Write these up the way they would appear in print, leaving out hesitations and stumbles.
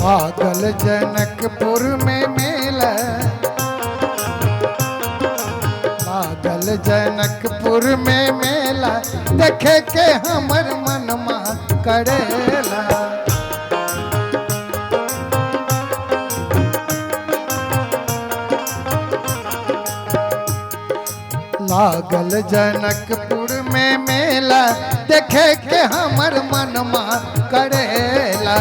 भागल जनकपुर में मेला, भागल जनकपुर में मेला, देखे के हमर मनमा करेला। लागल जनकपुर में मेला, देखे के हमर मनमा करेला।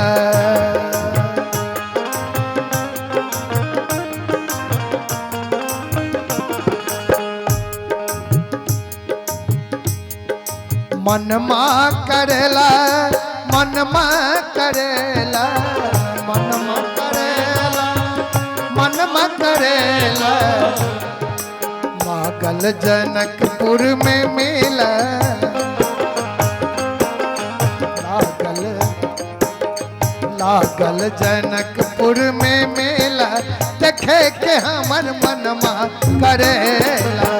मनमा करेला, मनमा करेला, मनमा करेला, मनमा करेला। लागल जनकपुर में मेला, लागल लागल जनकपुर में मेला, देखे के हमर मनमा करेला।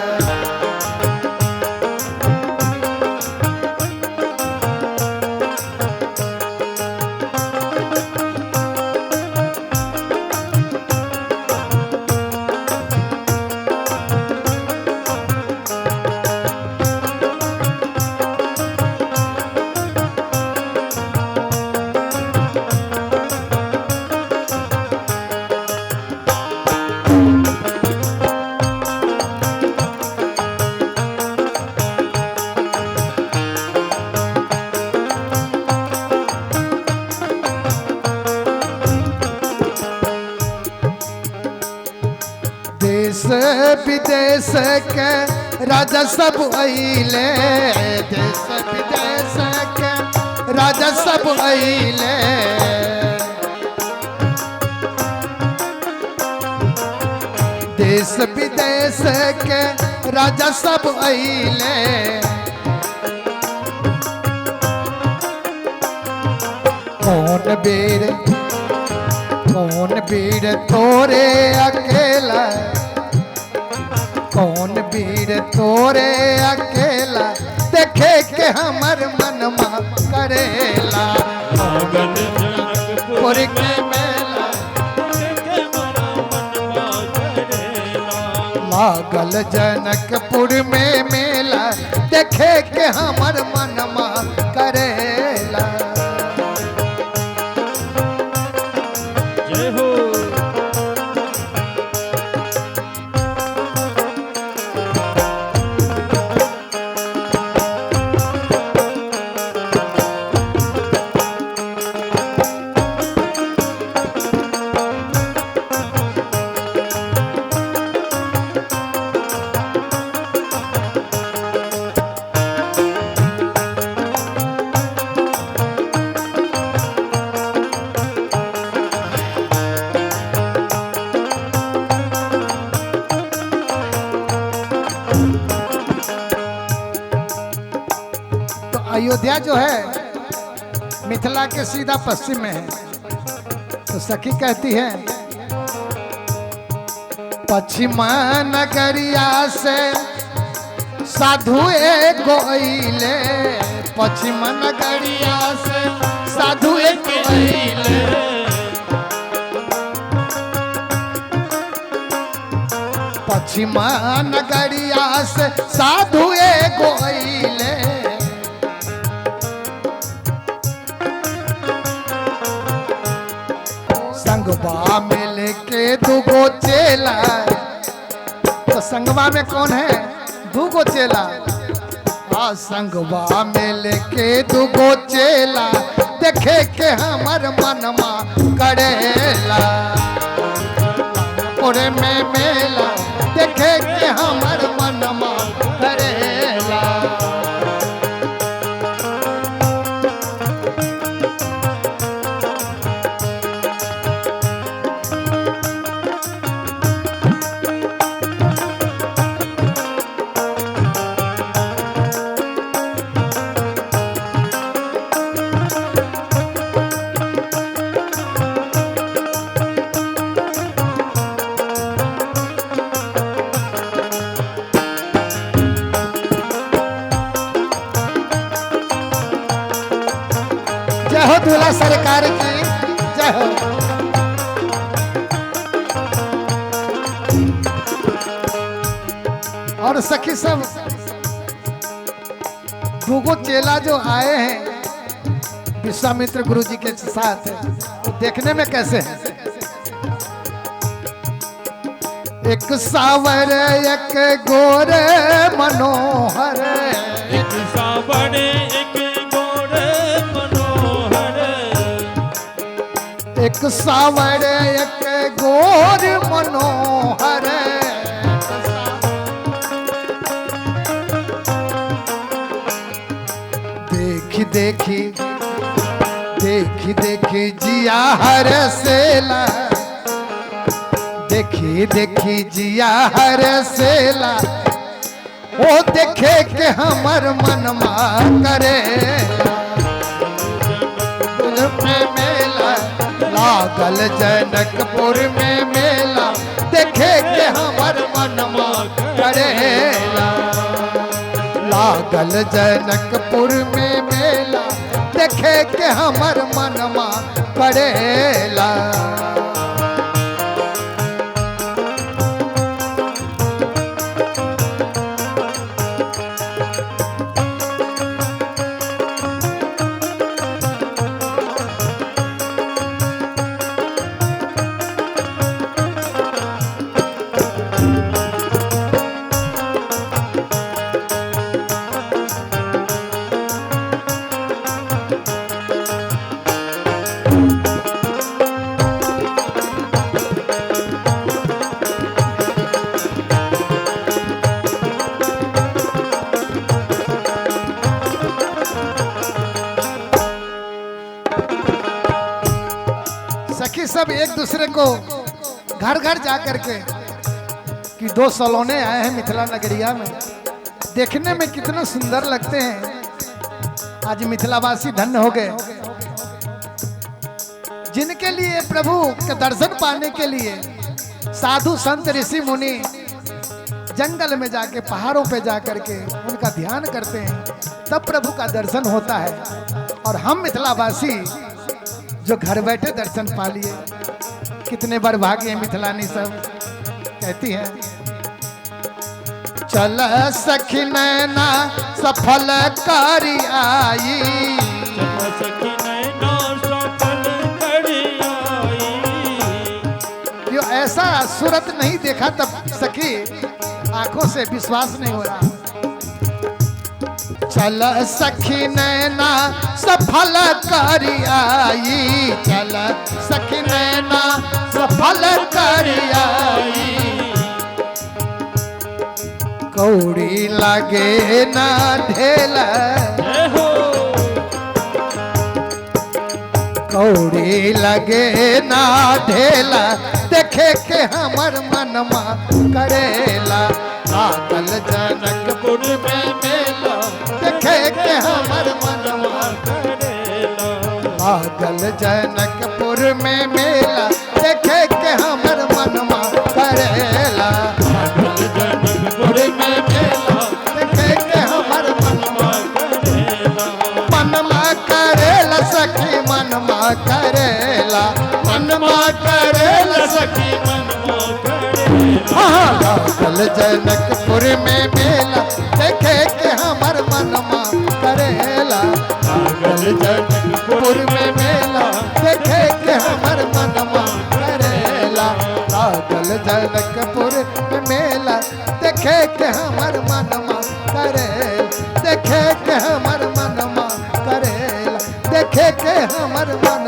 देश विदेश के राजा सब अइले, देश विदेश के राजा सब अइले। देश विदेश के राजा सब अइले। कौन वीर तोरे अकेला, कौन वीर तोरे अकेला, देखे के हमर मनमा करेला। जनकपुर के मेला, लागल जनकपुर में मेला, देखे के हमर मनमा करेला। अयोध्या जो है मिथिला के सीधा पश्चिम में है। तो सखी कहती है, पश्चिमा नगरिया से साधु एगो अइले, पश्चिमा नगरिया से साधु एगो अइले। पश्चिमा नगरिया से साधु एगो अइले। संगवा में लेके दुगो चेला, तो संगवा में कौन है? दुगो चेला। हाँ, संगवा में लेके दुगो चेला, देखे के हमर मनमा करेला। पूरे में मेला, देखे के हमर मनमा करेला। जय हो दूल्हा सरकार की जय हो। और सखी सब दूगो चेला जो आए हैं विश्वामित्र गुरु जी के साथ, वो देखने में कैसे हैं? एक सावर एक गोरे मनोहर, एक सावर एक गोरे मनोहर, एक सावर एक गोर मनोहर, देखी देखी देखी देखी जिया हर सेला, देखी देखी जिया हर सेला, ओ देखे के हमर मनमा करे, में मेला लागल जनकपुर में मेला, देखे के हमर मनमा करेला, लागल जनकपुर में मेला, देखे के हमर मनमा करेला। सखी सब एक दूसरे को घर घर जा करके कि दो सलोने आए हैं मिथिला नगरिया में, देखने में कितने सुंदर लगते हैं। आज मिथिलावासी धन्य हो गए जिनके लिए प्रभु के दर्शन पाने के लिए साधु संत ऋषि मुनि जंगल में जाके पहाड़ों पे जा करके उनका ध्यान करते हैं, तब प्रभु का दर्शन होता है। और हम मिथिलावासी जो घर बैठे दर्शन पा लिए, कितने बार भागे मिथिलानी सब कहती है। चल सखी नैना सफल कारी आई, चल सखी नैना सफल करी आई, जो ऐसा सूरत नहीं देखा तब सखी आंखों से विश्वास नहीं हो रहा। चल सखी नैना सफल करी आई, चल सखी नैना सफल करी आई, कौड़ी लगे ना ढेल, कौड़ी लगे ना ढेला, देखे के हमर मनमा करेला, लागल जनकपुर में मेला, देखे के हमर मनमा करेला, लागल जनकपुर में मेला, देखे के हमर मनमा करेला, लागल जनकपुर में मेला, देखे के हमर मनमा करेला, मनमा करेला सखी मनमा करेला, मनमा करेला सखी मनमा करेला, लागल जनकपुर में मेला, देखे के हमर मनमा करेला, लागल जनकपुर में मेला, देखे के हमर मनमा करेला, लागल जनकपुर में मेला, देखे के हमर मनमा करेला, देखे के हमर मनमा करेला, देखे के हमर मन